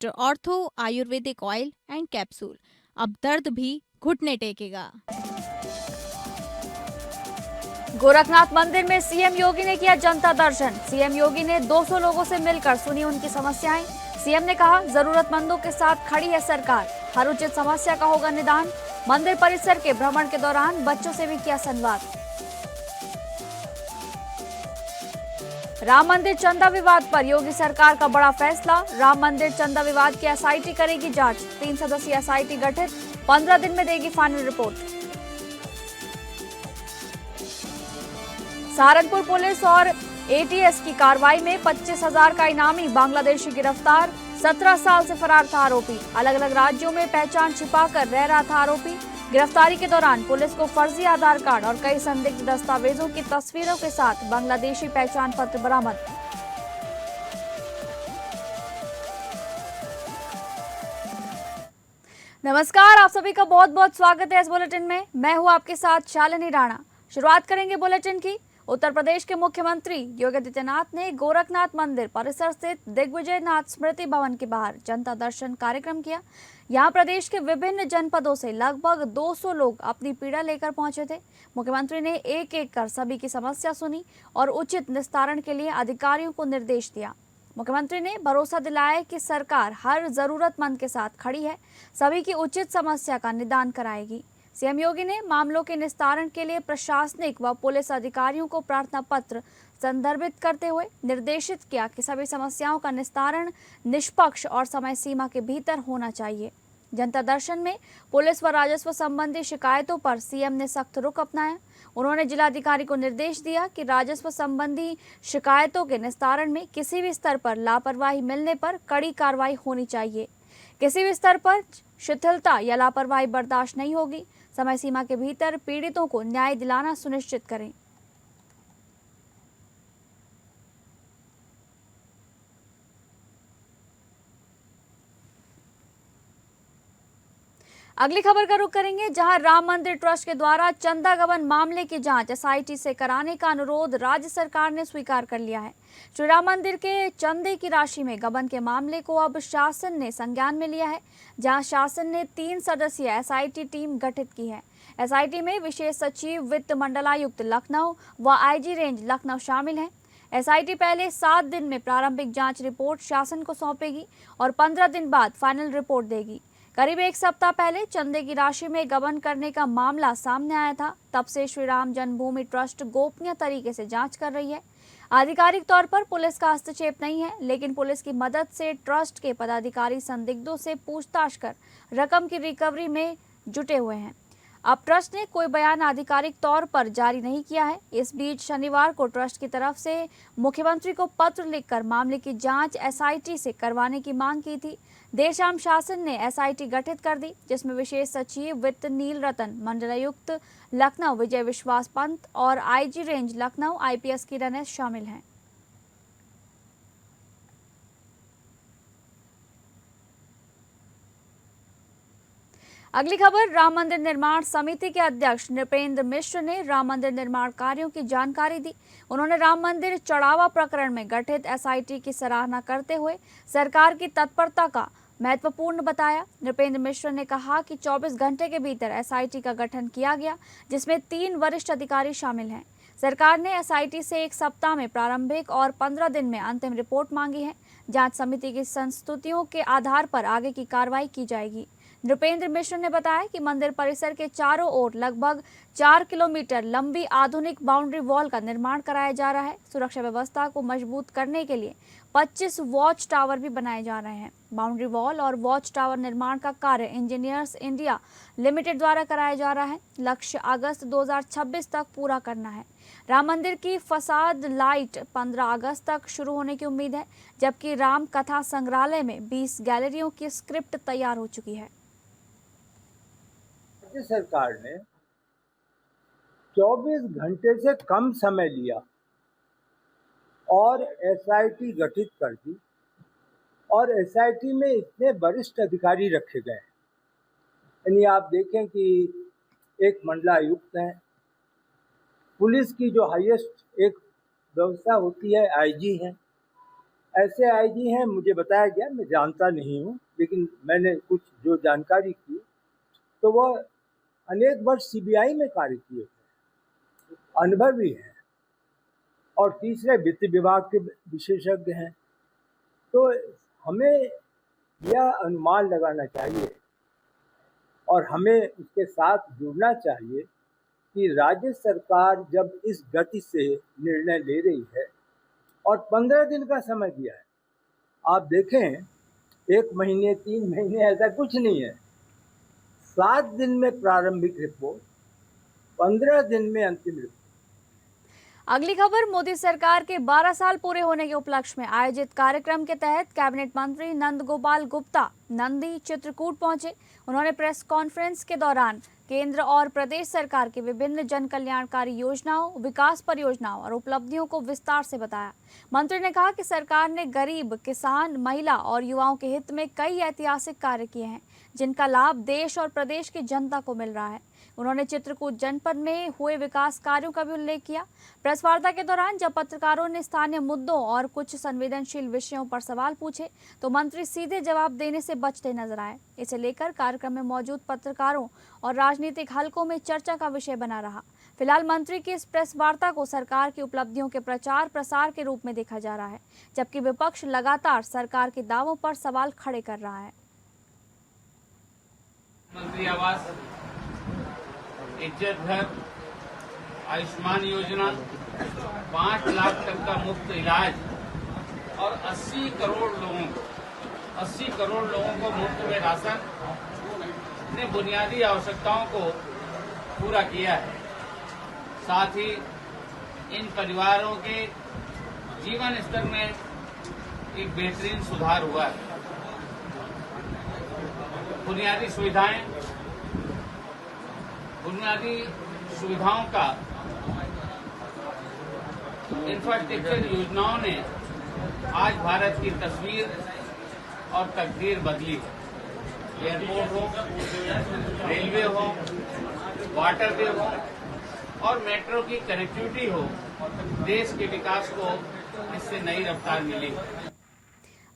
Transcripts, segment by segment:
Best ortho Ayurvedic oil and capsule. अब दर्द भी घुटने टेकेगा। गोरखनाथ मंदिर में सीएम योगी ने किया जनता दर्शन। सीएम योगी ने 200 लोगों से मिलकर सुनी उनकी समस्याएं। सीएम ने कहा, जरूरतमंदों के साथ खड़ी है सरकार, हर उचित समस्या का होगा निदान। मंदिर परिसर के भ्रमण के दौरान बच्चों से भी किया संवाद। राम मंदिर चंदा विवाद पर योगी सरकार का बड़ा फैसला। राम मंदिर चंदा विवाद की एसआईटी करेगी जांच। 3 सदस्यीय एसआईटी गठित, 15 दिन में देगी फाइनल रिपोर्ट। सहारनपुर पुलिस और एटीएस की कार्रवाई में 25,000 का इनामी बांग्लादेशी गिरफ्तार। 17 साल से फरार था आरोपी। अलग अलग राज्यों में पहचान छिपाकर रह रहा था आरोपी। गिरफ्तारी के दौरान पुलिस को फर्जी आधार कार्ड और कई संदिग्ध दस्तावेजों की तस्वीरों के साथ बांग्लादेशी पहचान पत्र बरामद। नमस्कार, आप सभी का बहुत बहुत स्वागत है इस बुलेटिन में। मैं हूं आपके साथ शालिनी राणा। शुरुआत करेंगे बुलेटिन की। उत्तर प्रदेश के मुख्यमंत्री योगी आदित्यनाथ ने गोरखनाथ मंदिर परिसर स्थित दिग्विजय नाथ स्मृति भवन के बाहर जनता दर्शन कार्यक्रम किया। यहां प्रदेश के विभिन्न जनपदों से लगभग 200 लोग अपनी पीड़ा लेकर पहुंचे थे। मुख्यमंत्री ने एक एक कर सभी की समस्या सुनी और उचित निस्तारण के लिए अधिकारियों को निर्देश दिया। मुख्यमंत्री ने भरोसा दिलाया कि सरकार हर जरूरतमंद के साथ खड़ी है, सभी की उचित समस्या का निदान कराएगी। सीएम योगी ने मामलों के निस्तारण के लिए प्रशासनिक व पुलिस अधिकारियों को प्रार्थना पत्र संदर्भित करते हुए निर्देशित किया कि सभी समस्याओं का निस्तारण निष्पक्ष और समय सीमा के भीतर होना चाहिए। जनता दर्शन में पुलिस व राजस्व संबंधी शिकायतों पर सीएम ने सख्त रुख अपनाया। उन्होंने जिलाधिकारी को निर्देश दिया कि राजस्व संबंधी शिकायतों के निस्तारण में किसी भी स्तर पर लापरवाही मिलने पर कड़ी कार्रवाई होनी चाहिए। किसी भी स्तर पर शिथिलता या लापरवाही बर्दाश्त नहीं होगी। समय सीमा के भीतर पीड़ितों को न्याय दिलाना सुनिश्चित करें। अगली खबर का रुख करेंगे, जहां राम मंदिर ट्रस्ट के द्वारा चंदा गबन मामले की जांच एसआईटी से कराने का अनुरोध राज्य सरकार ने स्वीकार कर लिया है। श्री राम मंदिर के चंदे की राशि में गबन के मामले को अब शासन ने संज्ञान में लिया है, जहां शासन ने 3 सदस्यीय एसआईटी टीम गठित की है। एसआईटी में विशेष सचिव वित्त मंडलायुक्त लखनऊ व आईजी रेंज लखनऊ शामिल हैं। एसआईटी पहले 7 दिन में प्रारंभिक जांच रिपोर्ट शासन को सौंपेगी और 15 दिन बाद फाइनल रिपोर्ट देगी। करीब 1 सप्ताह पहले चंदे की राशि में गबन करने का मामला सामने आया था। तब से श्री राम जन्मभूमि ट्रस्ट गोपनीय तरीके से जांच कर रही है। आधिकारिक तौर पर पुलिस का हस्तक्षेप नहीं है, लेकिन पुलिस की मदद से ट्रस्ट के पदाधिकारी संदिग्धों से पूछताछ कर रकम की रिकवरी में जुटे हुए हैं। अब ट्रस्ट ने कोई बयान आधिकारिक तौर पर जारी नहीं किया है। इस बीच शनिवार को ट्रस्ट की तरफ से मुख्यमंत्री को पत्र लिखकर मामले की जांच एसआईटी से करवाने की मांग की थी। देर शाम शासन ने एसआईटी गठित कर दी, जिसमें विशेष सचिव वित्त नील रतन, मंडलायुक्त लखनऊ विजय विश्वास पंत और आईजी रेंज लखनऊ आईपीएस किरण एस शामिल हैं। अगली खबर, राम मंदिर निर्माण समिति के अध्यक्ष नृपेंद्र मिश्र ने राम मंदिर निर्माण कार्यों की जानकारी दी। उन्होंने राम मंदिर चढ़ावा प्रकरण में गठित एसआईटी की सराहना करते हुए सरकार की तत्परता का महत्वपूर्ण बताया। नृपेंद्र मिश्र ने कहा कि 24 घंटे के भीतर एसआईटी का गठन किया गया, जिसमें 3 वरिष्ठ अधिकारी शामिल हैं। सरकार ने एसआईटी से 1 सप्ताह में प्रारंभिक और 15 दिन में अंतिम रिपोर्ट मांगी है। जांच समिति की संस्तुतियों के आधार पर आगे की कार्रवाई की जाएगी। नृपेंद्र मिश्र ने बताया कि मंदिर परिसर के चारों ओर लगभग 4 किलोमीटर लंबी आधुनिक बाउंड्री वॉल का निर्माण कराया जा रहा है। सुरक्षा व्यवस्था को मजबूत करने के लिए 25 वॉच टावर भी बनाए जा रहे हैं। बाउंड्री वॉल और वॉच टावर निर्माण का कार्य इंजीनियर्स इंडिया लिमिटेड द्वारा कराया जा रहा है। लक्ष्य अगस्त 2026 तक पूरा करना है। राम मंदिर की फसाद लाइट 15 अगस्त तक शुरू होने की उम्मीद है, जबकि राम कथा संग्रहालय में 20 गैलरियों की स्क्रिप्ट तैयार हो चुकी है। राज्य सरकार ने 24 घंटे से कम समय लिया और एसआईटी गठित कर दी और एसआईटी में इतने वरिष्ठ अधिकारी रखे गए। यानी आप देखें कि एक मंडलायुक्त है, पुलिस की जो हाईएस्ट एक व्यवस्था होती है आईजी है, ऐसे आईजी हैं, मुझे बताया गया, मैं जानता नहीं हूँ, लेकिन मैंने कुछ जो जानकारी की तो वह अनेक वर्ष सीबीआई में कार्य किए थे, अनुभवी हैं, और तीसरे वित्त विभाग के विशेषज्ञ हैं। तो हमें यह अनुमान लगाना चाहिए और हमें उसके साथ जुड़ना चाहिए कि राज्य सरकार जब इस गति से निर्णय ले रही है और 15 दिन का समय दिया है, आप देखें 1 महीने 3 महीने ऐसा कुछ नहीं है, 7 दिन में प्रारंभिक रिपोर्ट, 15 दिन में अंतिम रिपोर्ट। अगली खबर, मोदी सरकार के 12 साल पूरे होने के उपलक्ष्य में आयोजित कार्यक्रम के तहत कैबिनेट मंत्री नंद गोपाल गुप्ता नंदी चित्रकूट पहुंचे। उन्होंने प्रेस कॉन्फ्रेंस के दौरान केंद्र और प्रदेश सरकार की विभिन्न जन कल्याणकारी योजनाओं, विकास परियोजनाओं और उपलब्धियों को विस्तार से बताया। मंत्री ने कहा कि सरकार ने गरीब, किसान, महिला और युवाओं के हित में कई ऐतिहासिक कार्य किए हैं, जिनका लाभ देश और प्रदेश की जनता को मिल रहा है। उन्होंने चित्रकूट जनपद में हुए विकास कार्यों का भी उल्लेख किया। प्रेस वार्ता के दौरान जब पत्रकारों ने स्थानीय मुद्दों और कुछ संवेदनशील विषयों पर सवाल पूछे तो मंत्री सीधे जवाब देने से बचते नजर आए। इसे लेकर कार्यक्रम में मौजूद पत्रकारों और राजनीतिक हलकों में चर्चा का विषय बना रहा। फिलहाल मंत्री की इस प्रेस वार्ता को सरकार की उपलब्धियों के प्रचार प्रसार के रूप में देखा जा रहा है, जबकि विपक्ष लगातार सरकार के दावों पर सवाल खड़े कर रहा है। मंत्री आवास, इज्जत घर, आयुष्मान योजना, 5 लाख तक का मुफ्त इलाज और 80 करोड़ लोगों को मुफ्त में राशन ने बुनियादी आवश्यकताओं को पूरा किया है। साथ ही इन परिवारों के जीवन स्तर में एक बेहतरीन सुधार हुआ है। बुनियादी सुविधाओं का इंफ्रास्ट्रक्चर योजनाओं ने आज भारत की तस्वीर और तकदीर बदली है। एयरपोर्ट हो, रेलवे हो, वाटरवे हो और मेट्रो की कनेक्टिविटी हो, देश के विकास को इससे नई रफ्तार मिली है।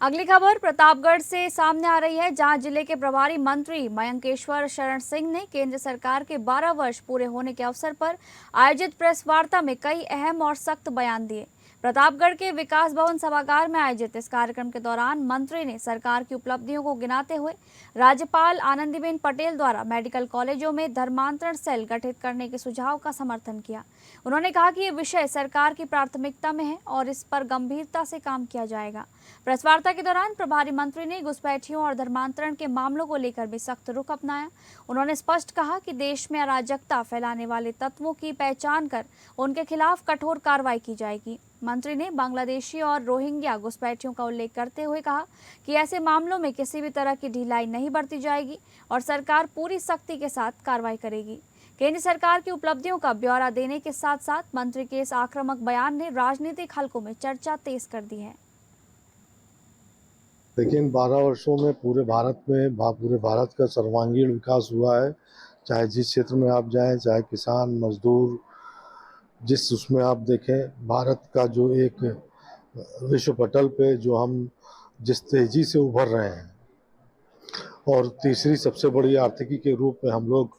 अगली खबर प्रतापगढ़ से सामने आ रही है, जहां जिले के प्रभारी मंत्री मयंकेश्वर शरण सिंह ने केंद्र सरकार के 12 वर्ष पूरे होने के अवसर पर आयोजित प्रेस वार्ता में कई अहम और सख्त बयान दिए। प्रतापगढ़ के विकास भवन सभागार में आयोजित इस कार्यक्रम के दौरान मंत्री ने सरकार की उपलब्धियों को गिनाते हुए राज्यपाल आनंदीबेन पटेल द्वारा मेडिकल कॉलेजों में धर्मांतरण सेल गठित करने के सुझाव का समर्थन किया। उन्होंने कहा कि ये विषय सरकार की प्राथमिकता में है और इस पर गंभीरता से काम किया जाएगा। प्रेस वार्ता के दौरान प्रभारी मंत्री ने घुसपैठियों और धर्मांतरण के मामलों को लेकर भी सख्त रुख अपनाया। उन्होंने स्पष्ट कहा कि देश में अराजकता फैलाने वाले तत्वों की पहचान कर उनके खिलाफ कठोर कार्रवाई की जाएगी। मंत्री ने बांग्लादेशी और रोहिंग्या घुसपैठियों का उल्लेख करते हुए कहा कि ऐसे मामलों में किसी भी तरह की ढिलाई नहीं बरती जाएगी और सरकार पूरी सख्ती के साथ कार्रवाई करेगी। केंद्र सरकार की उपलब्धियों का ब्यौरा देने के साथ साथ मंत्री के इस आक्रामक बयान ने राजनीतिक हलकों में चर्चा तेज कर दी है। लेकिन 12 वर्षों में पूरे भारत का सर्वांगीण विकास हुआ है। चाहे जिस क्षेत्र में आप जाएं, चाहे किसान, मजदूर, जिस उसमें आप देखें, भारत का जो एक विश्व पटल पे जो हम जिस तेजी से उभर रहे हैं और तीसरी सबसे बड़ी आर्थिकी के रूप में हम लोग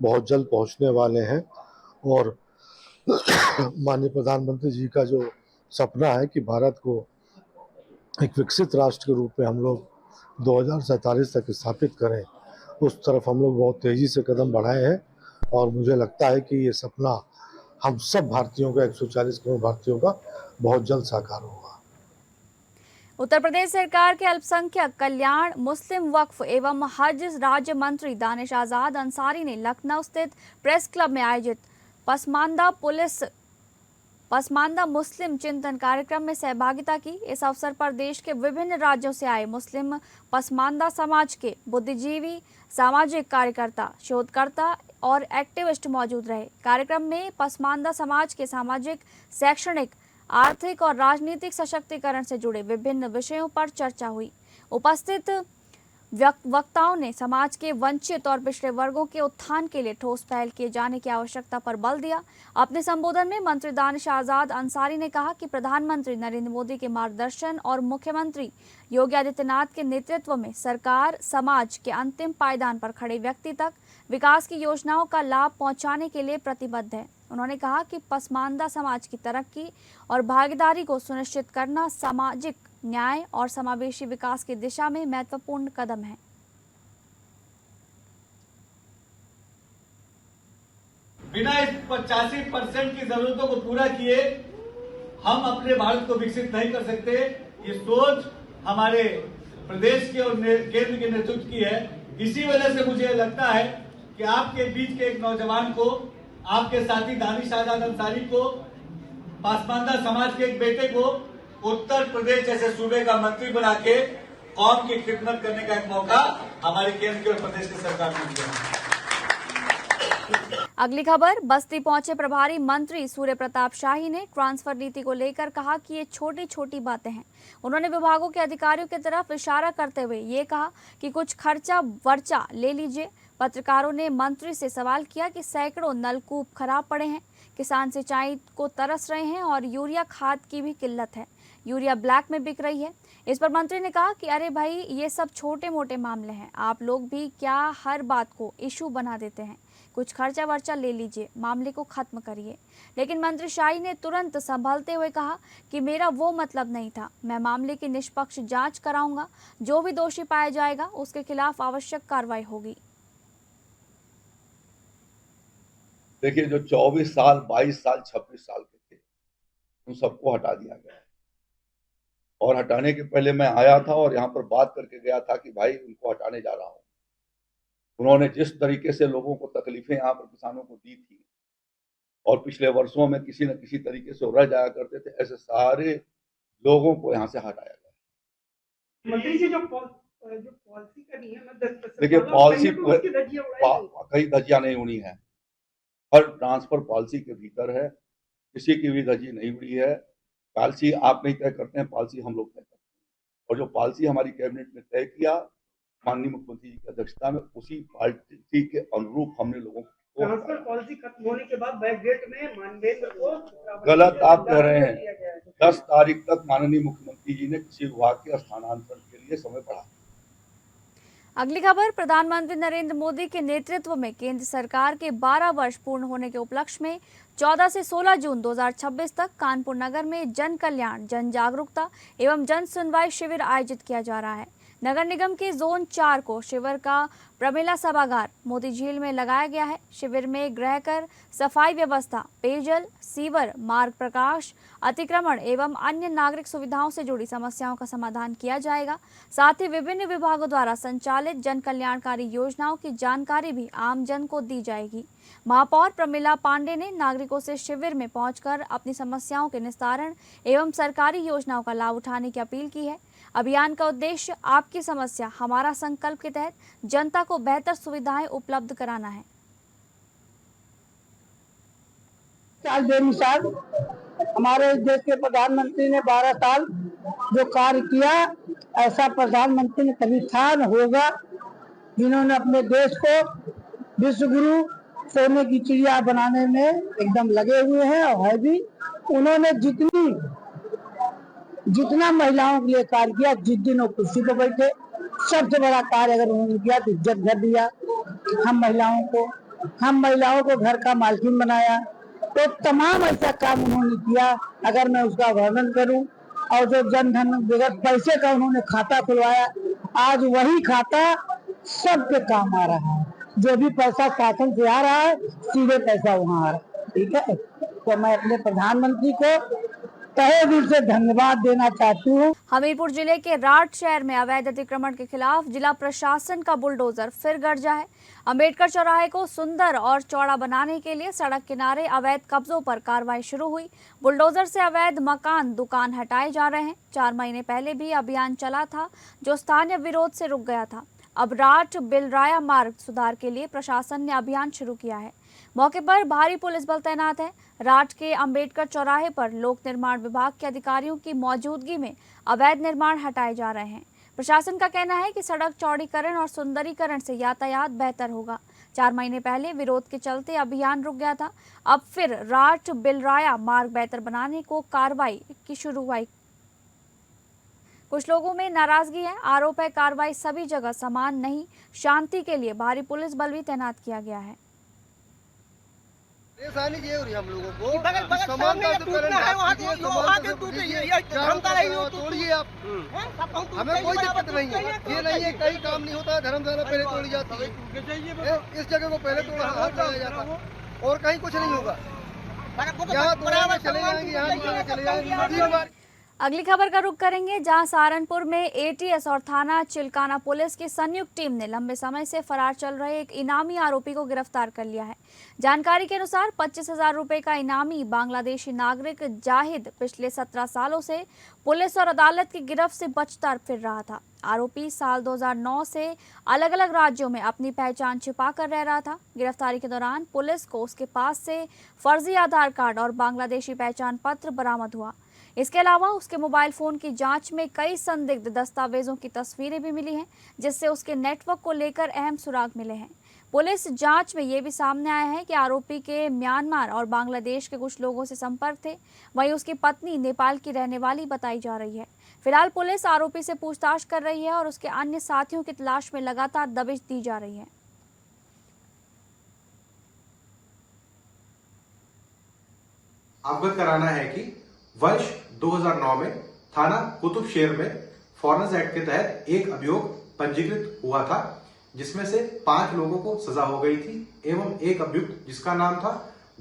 बहुत जल्द पहुंचने वाले हैं। और माननीय प्रधानमंत्री जी का जो सपना है कि भारत को एक विकसित राष्ट्र के रूप में हम लोग 2047 तक स्थापित करें, उस तरफ हम लोग बहुत तेज़ी से कदम बढ़ाए हैं। और मुझे लगता है कि ये सपना हम सब भारतीयों का, 140 करोड़ भारतीयों का, बहुत जल्द साकार होगा। उत्तर प्रदेश सरकार के अल्पसंख्यक कल्याण, मुस्लिम वक्फ एवं हज राज्य मंत्री दानिश आजाद अंसारी ने लखनऊ स्थित प्रेस क्लब में आयोजित पसमानदा मुस्लिम चिंतन कार्यक्रम में सहभागिता की। इस अवसर पर देश के विभिन्न राज्यों से आए मुस्लिम पसमानदा समाज के बुद्धिजीवी, सामाजिक कार्यकर्ता, शोधकर्ता और एक्टिविस्ट मौजूद रहे। कार्यक्रम में पसमानदा समाज के सामाजिक, शैक्षणिक, आर्थिक और राजनीतिक सशक्तिकरण से जुड़े विभिन्न विषयों पर चर्चा हुई। उपस्थित वक्ताओं ने समाज के वंचित और पिछड़े वर्गों के उत्थान के लिए ठोस पहल किए जाने की आवश्यकता पर बल दिया। अपने संबोधन में मंत्री दानिश आजाद अंसारी ने कहा कि प्रधानमंत्री नरेंद्र मोदी के मार्गदर्शन और मुख्यमंत्री योगी आदित्यनाथ के नेतृत्व में सरकार समाज के अंतिम पायदान पर खड़े व्यक्ति तक विकास की योजनाओं का लाभ पहुंचाने के लिए प्रतिबद्ध है। उन्होंने कहा कि पसमानदा समाज की तरक्की और भागीदारी को सुनिश्चित करना सामाजिक न्याय और समावेशी विकास की दिशा में महत्वपूर्ण कदम है। बिना इस 85% की जरूरतों को पूरा किए हम अपने भारत को विकसित नहीं कर सकते। ये सोच हमारे प्रदेश के और केंद्र के नेतृत्व की है। इसी वजह से मुझे लगता है कि आपके बीच के एक नौजवान को, आपके साथी दानिश आजाद अंसारी को, पासमानदा समाज के एक बेटे को उत्तर प्रदेश जैसे सूबे का मंत्री बना के कौम की खिदमत करने का एक मौका हमारे केंद्र और प्रदेश की सरकार ने दिया है। अगली खबर, बस्ती पहुंचे प्रभारी मंत्री सूर्य प्रताप शाही ने ट्रांसफर नीति को लेकर कहा कि ये छोटी छोटी बातें हैं। उन्होंने विभागों के अधिकारियों की तरफ इशारा करते हुए ये कहा कि कुछ खर्चा वर्चा ले लीजिए। पत्रकारों ने मंत्री से सवाल किया कि सैकड़ों नलकूप खराब पड़े हैं, किसान सिंचाई को तरस रहे हैं और यूरिया खाद की भी किल्लत है, यूरिया ब्लैक में बिक रही है। इस पर मंत्री ने कहा कि अरे भाई, ये सब छोटे मोटे मामले हैं, आप लोग भी क्या हर बात को इशू बना देते हैं। कुछ खर्चा वर्चा ले लीजिए, मामले को खत्म करिए। लेकिन मंत्री शाही ने तुरंत संभलते हुए कहा कि मेरा वो मतलब नहीं था, मैं मामले की निष्पक्ष जांच कराऊंगा, जो भी दोषी पाया जाएगा उसके खिलाफ आवश्यक कार्रवाई होगी। देखिए, जो 24 साल, 22 साल, 26 साल के थे, उन सबको हटा दिया गया है। और हटाने के पहले मैं आया था और यहाँ पर बात करके गया था कि भाई उनको हटाने जा रहा हूँ। उन्होंने जिस तरीके से लोगों को तकलीफें यहाँ पर किसानों को दी थी और पिछले वर्षों में किसी न किसी तरीके से रह जाया करते थे, ऐसे सारे लोगों को यहाँ से हटाया गया। मंत्री जी, जो पॉलिसी करनी है, देखिए, पॉलिसी कई धज्जियां नहीं उड़ी है। हर ट्रांसफर पॉलिसी के भीतर है, किसी की भी धज्जी नहीं उड़ी है। पॉलिसी आप नहीं तय करते हैं, पॉलिसी हम लोग तय करते हैं। और जो पॉलिसी हमारी कैबिनेट ने तय किया माननीय मुख्यमंत्री जी की अध्यक्षता में, उसी पॉलिसी के अनुरूप हमने लोगों को ट्रांसफर पॉलिसी खत्म होने के बाद बैकडेट में मानदेय को गलत आप कह रहे हैं। 10 तारीख तक माननीय मुख्यमंत्री जी ने किसी विभाग के स्थानांतरण के लिए समय बढ़ा। अगली खबर, प्रधानमंत्री नरेंद्र मोदी के नेतृत्व में केंद्र सरकार के 12 वर्ष पूर्ण होने के उपलक्ष्य में 14 से 16 जून 2026 तक कानपुर नगर में जन कल्याण, जन जागरूकता एवं जन सुनवाई शिविर आयोजित किया जा रहा है। नगर निगम के जोन 4 को शिविर का प्रमिला सभागार मोती झील में लगाया गया है। शिविर में गृहकर, सफाई व्यवस्था, पेयजल, सीवर, मार्ग प्रकाश, अतिक्रमण एवं अन्य नागरिक सुविधाओं से जुड़ी समस्याओं का समाधान किया जाएगा। साथ ही विभिन्न विभागों द्वारा संचालित जन कल्याणकारी योजनाओं की जानकारी भी आम जन को दी जाएगी। महापौर प्रमिला पांडे ने नागरिकों से शिविर में पहुंचकर अपनी समस्याओं के निस्तारण एवं सरकारी योजनाओं का लाभ उठाने की अपील की है। अभियान का उद्देश्य आपकी समस्या हमारा संकल्प के तहत जनता को बेहतर सुविधाएं उपलब्ध कराना है। साल बेमिसाल हमारे देश के प्रधानमंत्री ने 12 साल जो कार्य किया, ऐसा प्रधानमंत्री ने कभी था न होगा, जिन्होंने अपने देश को विश्व गुरु, सोने की चिड़िया बनाने में एकदम लगे हुए हैं और है भी। उन्होंने जितना महिलाओं के लिए कार्य किया, जिस दिन वो कुर्सी पर बैठे, सबसे बड़ा कार्य अगर उन्होंने किया तो इज्जत घर दिया हम महिलाओं को घर का मालकिन बनाया। तो तमाम ऐसा काम उन्होंने किया, अगर मैं उसका वर्णन करूं। और जो जन धन बगैर पैसे का उन्होंने खाता खुलवाया, आज वही खाता सबके काम आ रहा है। जो भी पैसा शासन से आ रहा है, सीधे पैसा वहाँ आ रहा है। ठीक है, तो मैं अपने प्रधानमंत्री को तहे दिल से धन्यवाद देना चाहती हूँ। हमीरपुर जिले के राठ शहर में अवैध अतिक्रमण के खिलाफ जिला प्रशासन का बुलडोजर फिर गरजा है। अंबेडकर चौराहे को सुंदर और चौड़ा बनाने के लिए सड़क किनारे अवैध कब्जों पर कार्रवाई शुरू हुई। बुलडोजर से अवैध मकान, दुकान हटाए जा रहे हैं। 4 महीने पहले भी अभियान चला था, जो स्थानीय विरोध से रुक गया था। अब राठ बिलराया मार्ग सुधार के लिए प्रशासन ने अभियान शुरू किया है। मौके पर भारी पुलिस बल तैनात है। राठ के अंबेडकर चौराहे पर लोक निर्माण विभाग के अधिकारियों की मौजूदगी में अवैध निर्माण हटाए जा रहे हैं। प्रशासन का कहना है कि सड़क चौड़ीकरण और सुंदरीकरण से यातायात बेहतर होगा। 4 महीने पहले विरोध के चलते अभियान रुक गया था। अब फिर राट बिलराया मार्ग बेहतर बनाने को कार्रवाई की शुरू हुई। कुछ लोगों में नाराजगी है। आरोप है कार्रवाई सभी जगह समान नहीं, शांति के लिए भारी पुलिस बल भी तैनात किया गया है। परेशानी ये हो रही है हम लोगों को, समानता से तोड़िए आप, हमें कोई दिक्कत नहीं है। ये नहीं है कहीं काम नहीं होता है, धर्मशाला पहले तोड़ी जाती है, इस जगह को पहले तोड़ा जाता और कहीं कुछ नहीं होगा। यहाँ तोड़ेंगे चले जाएंगे, यहाँ चले जाएंगे। अगली खबर का रुख करेंगे, जहां सहारनपुर में एटीएस और थाना चिल्काना पुलिस की संयुक्त टीम ने लंबे समय से फरार चल रहे एक इनामी आरोपी को गिरफ्तार कर लिया है। जानकारी के अनुसार 25,000 रुपए का इनामी बांग्लादेशी नागरिक जाहिद पिछले 17 सालों से पुलिस और अदालत की गिरफ्त से बचता फिर रहा था। आरोपी साल 2009 से अलग अलग राज्यों में अपनी पहचान छिपा कर रह रहा था। गिरफ्तारी के दौरान पुलिस को उसके पास से फर्जी आधार कार्ड और बांग्लादेशी पहचान पत्र बरामद हुआ। इसके अलावा उसके मोबाइल फोन की जांच में कई संदिग्ध दस्तावेजों की तस्वीरें भी मिली हैं, जिससे उसके नेटवर्क को लेकर अहम सुराग मिले हैं। पुलिस जांच में ये भी सामने आया है कि आरोपी के म्यांमार और बांग्लादेश के कुछ लोगों से संपर्क थे। वहीं उसकी पत्नी नेपाल की रहने वाली बताई जा रही है। फिलहाल पुलिस आरोपी से पूछताछ कर रही है और उसके अन्य साथियों की तलाश में लगातार दबिश दी जा रही है। अवगत कराना है कि वर्ष 2009 में थाना कुतुब शेर में फॉरेंस एक्ट के तहत एक अभियोग पंजीकृत हुआ था, जिसमें से 5 लोगों को सजा हो गई थी एवं एक अभियुक्त जिसका नाम था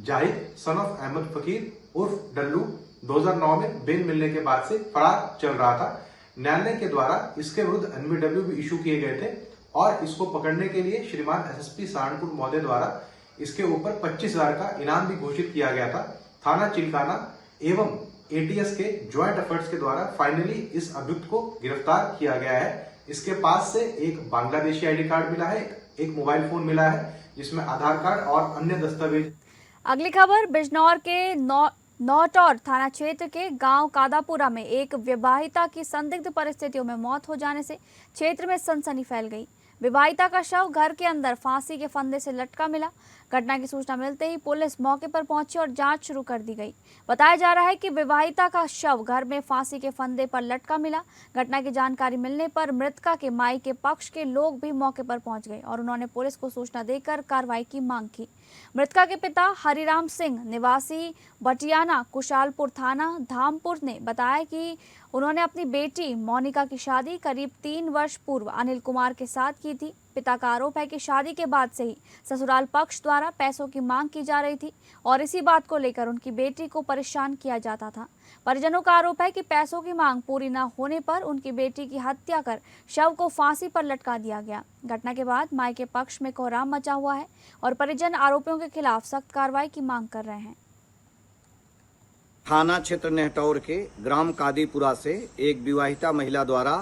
जाहिद सन ऑफ अहमद फकीर उर्फ डल्लू 2009 में बेल मिलने के बाद से फरार चल रहा था। न्यायालय के द्वारा इसके विरुद्ध एनबीडब्ल्यू भी इशू किए गए थे और इसको पकड़ने के लिए श्रीमान एसएसपी सहारनपुर महोदय द्वारा इसके ऊपर 25,000 का इनाम भी घोषित किया गया था। थाना चिल्काना एवं एटीएस के ज्वाइंट एफर्ट्स के द्वारा फाइनली इस अभियुक्त को गिरफ्तार किया गया है। इसके पास से एक बांग्लादेशी आईडी कार्ड मिला है, एक मोबाइल फोन मिला है जिसमें आधार कार्ड और अन्य दस्तावेज। अगली खबर बिजनौर के नौटौर थाना क्षेत्र के गांव कादापुरा में एक विवाहिता की संदिग्ध परिस्थितियों में मौत हो जाने से क्षेत्र में सनसनी फैल गई। विवाहिता का शव घर के अंदर फांसी के फंदे से लटका मिला। घटना की सूचना मिलते ही पुलिस मौके पर पहुंची और जांच शुरू कर दी गई। बताया जा रहा है कि विवाहिता का शव घर में फांसी के फंदे पर लटका मिला। घटना की जानकारी मिलने पर मृतका के माई के पक्ष के लोग भी मौके पर पहुंच गए और उन्होंने पुलिस को सूचना देकर कार्रवाई की मांग की। मृतका के पिता हरिराम सिंह निवासी बटियाना कुशालपुर थाना धामपुर ने बताया कि उन्होंने अपनी बेटी मोनिका की शादी करीब 3 वर्ष पूर्व अनिल कुमार के साथ की थी। पिता का आरोप है कि शादी के बाद से ही ससुराल पक्ष द्वारा पैसों की मांग की जा रही थी और इसी बात को लेकर उनकी बेटी को परेशान किया जाता था। परिजनों का आरोप है कि पैसों की मांग पूरी न होने पर उनकी बेटी की हत्या कर शव को फांसी पर लटका दिया गया। घटना के बाद माई के पक्ष में कोहराम मचा हुआ है और परिजन आरोपियों के खिलाफ सख्त कार्रवाई की मांग कर रहे हैं। थाना क्षेत्र नेहटौर के ग्राम कादीपुरा से एक विवाहिता महिला द्वारा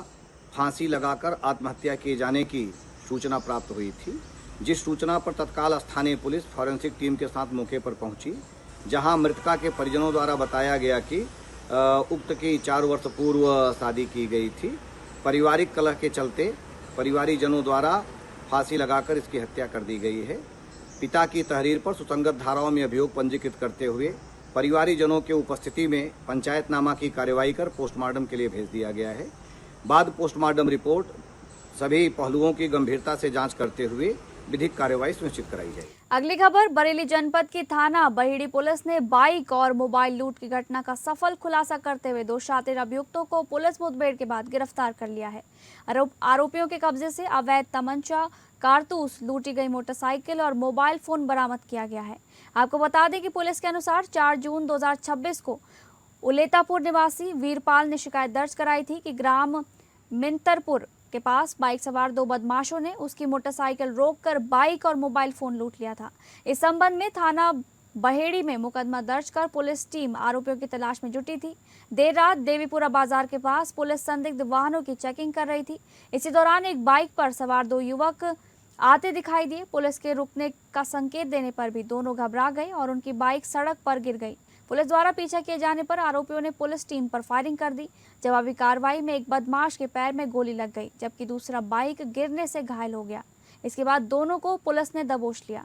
फांसी लगाकर आत्महत्या किए जाने की सूचना प्राप्त हुई थी, जिस सूचना पर तत्काल स्थानीय पुलिस फॉरेंसिक टीम के साथ मौके पर पहुंची, जहां मृतका के परिजनों द्वारा बताया गया कि उक्त की 4 वर्ष पूर्व शादी की गई थी। पारिवारिक कलह के चलते परिवारीजनों द्वारा फांसी लगाकर इसकी हत्या कर दी गई है। पिता की तहरीर पर सुसंगत धाराओं में अभियोग पंजीकृत करते हुए परिवारीजनों के उपस्थिति में पंचायतनामा की कार्यवाही कर पोस्टमार्टम के लिए भेज दिया गया है। बाद पोस्टमार्टम रिपोर्ट सभी पहलुओं की गंभीरता से जांच करते हुए विधिक कार्यवाही सुनिश्चित कराई जाएगी। अगली खबर बरेली जनपद की थाना बहेड़ी पुलिस ने बाइक और मोबाइल लूट की घटना का सफल खुलासा करते हुए 2 शातिर अभियुक्तों को पुलिस मुठभेड़ के बाद गिरफ्तार कर लिया है। आरोपियों के कब्जे से अवैध तमंचा, कारतूस, लूटी गई मोटरसाइकिल और मोबाइल फोन बरामद किया गया है। आपको बता दें कि पुलिस के अनुसार 4 जून 2026 को उलेतापुर निवासी वीरपाल ने शिकायत दर्ज कराई थी कि ग्राम मिंतरपुर के पास बाइक सवार 2 बदमाशों ने उसकी मोटरसाइकिल रोककर बाइक और मोबाइल फोन लूट लिया था। इस संबंध में थाना बहेड़ी में मुकदमा दर्ज कर पुलिस टीम आरोपियों की तलाश में जुटी थी। देर रात देवीपुरा बाजार के पास पुलिस संदिग्ध वाहनों की चेकिंग कर रही थी। इसी दौरान एक बाइक पर सवार 2 युवक आते दिखाई दिए। पुलिस के रुकने का संकेत देने पर भी दोनों घबरा गए और उनकी बाइक सड़क पर गिर गई। पुलिस द्वारा पीछा किए जाने पर आरोपियों ने पुलिस टीम पर फायरिंग कर दी। जवाबी कार्रवाई में एक बदमाश के पैर में गोली लग गई, जबकि दूसरा बाइक गिरने से घायल हो गया। इसके बाद दोनों को पुलिस ने दबोच लिया।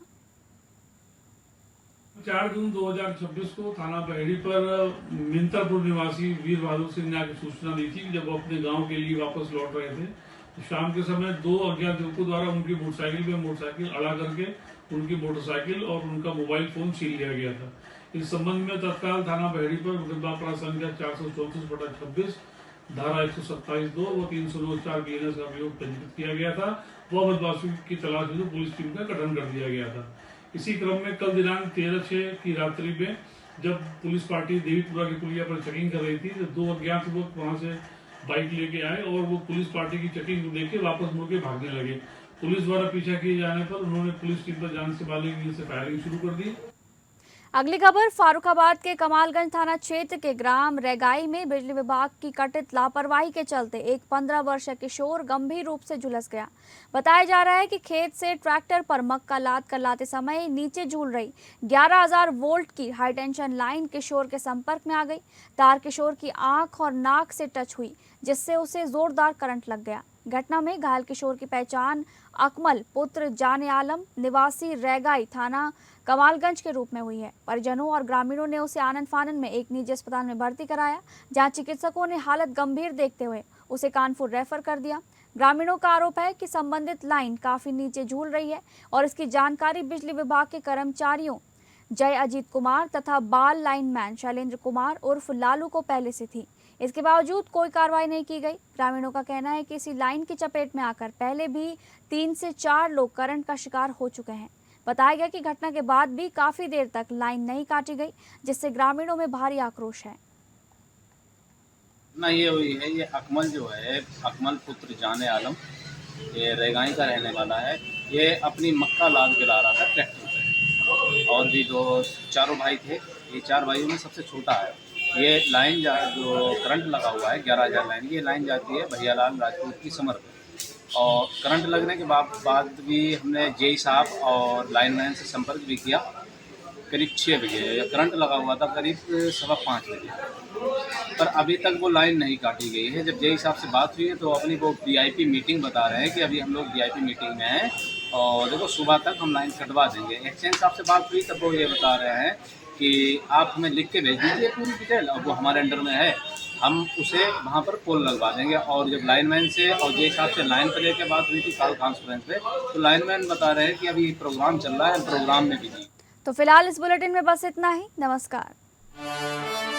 4 जून 2026 को थाना बहेड़ी पर मिंतरपुर निवासी वीर बहादुर सिंह ने आगे सूचना दी थी कि जब वो अपने गांव के लिए वापस लौट रहे थे तो शाम के समय 2 अज्ञात युवकों द्वारा उनकी मोटरसाइकिल अड़ा करके उनकी मोटरसाइकिल और उनका मोबाइल फोन छीन लिया गया था। इस संबंध में तत्काल थाना बहेड़ी पर मुकदमा अपराध संख्या 434/26 धारा 127(2) व 309(4) BNS का अभियोग पंजीकृत किया गया था। वह बदमाशों की तलाश में पुलिस टीम का गठन कर दिया गया था। इसी क्रम में कल दिनांक 13/6 की रात्रि में जब पुलिस पार्टी देवीपुरा की पुलिया पर चेकिंग कर रही थी तो 2 अज्ञात युवक वहां से बाइक लेके आए और वो पुलिस पार्टी की चेकिंग को देख के वापस मुड़ के भागने लगे। पुलिस द्वारा पीछा किए जाने पर उन्होंने पुलिस टीम पर जान से मारने से फायरिंग शुरू कर दी। अगली खबर फारुखाबाद के कमालगंज थाना क्षेत्र के ग्राम रेगाई में बिजली विभाग की कथित लापरवाही के चलते एक 15 वर्षीय किशोर गंभीर रूप से झुलस गया। बताया जा रहा है कि खेत से ट्रैक्टर पर मक्का लाद कर लाते समय नीचे झूल रही 11,000 वोल्ट की हाई टेंशन लाइन किशोर के संपर्क में आ गई। तार किशोर की आंख और नाक से टच हुई, जिससे उसे जोरदार करंट लग गया। घटना में घायल किशोर की पहचान अकमल पुत्र जाने आलम निवासी रेगाई थाना कमालगंज के रूप में हुई है। परिजनों और ग्रामीणों ने उसे आनन फानन में एक निजी अस्पताल में भर्ती कराया, जहां चिकित्सकों ने हालत गंभीर देखते हुए उसे कानपुर रेफर कर दिया। ग्रामीणों का आरोप है कि संबंधित लाइन काफी नीचे झूल रही है और इसकी जानकारी बिजली विभाग के कर्मचारियों जय अजीत कुमार तथा बाल लाइनमैन शैलेंद्र कुमार उर्फ लालू को पहले से थी। इसके बावजूद कोई कार्रवाई नहीं की गई। ग्रामीणों का कहना है कि इसी लाइन की चपेट में आकर पहले भी 3 से 4 लोग करंट का शिकार हो चुके हैं। बताया गया कि घटना के बाद भी काफी देर तक लाइन नहीं काटी गई, जिससे ग्रामीणों में भारी आक्रोश है। ना ये हुई है, ये अकमल जो है, अकमल पुत्र जाने आलम, ये रेगाई का रहने वाला है। ये अपनी मक्का लाद के ला रहा था ट्रैक्टर पे, और भी 4 भाई थे। ये 4 भाइयों में सबसे छोटा है। ये लाइन जो करंट लगा हुआ है 11,000 लाइन, ये लाइन जाती है भैयालाल राजपूत की समर में। और करंट लगने के बाद भी हमने जेई साहब और लाइनमैन से संपर्क भी किया। करीब 6 बजे करंट लगा हुआ था, करीब 5:15 बजे, पर अभी तक वो लाइन नहीं काटी गई है। जब जेई साहब से बात हुई है तो अपनी वो VIP मीटिंग बता रहे हैं कि अभी हम लोग VIP मीटिंग में हैं और देखो सुबह तक हम लाइन कटवा देंगे। एक्सचेंज साहब से बात हुई तब वो ये बता रहे हैं कि आप हमें लिख के भेज दीजिए पूरी डिटेल, और वो हमारे अंडर में है, हम उसे वहाँ पर पोल लगवा देंगे। और जब लाइनमैन से और जे साहब से लाइन पर लेकर बात हुई थी कॉल कॉन्फ्रेंस पे, तो लाइनमैन बता रहे हैं कि अभी प्रोग्राम चल रहा है, प्रोग्राम में भी नहीं। तो फिलहाल इस बुलेटिन में बस इतना ही। नमस्कार।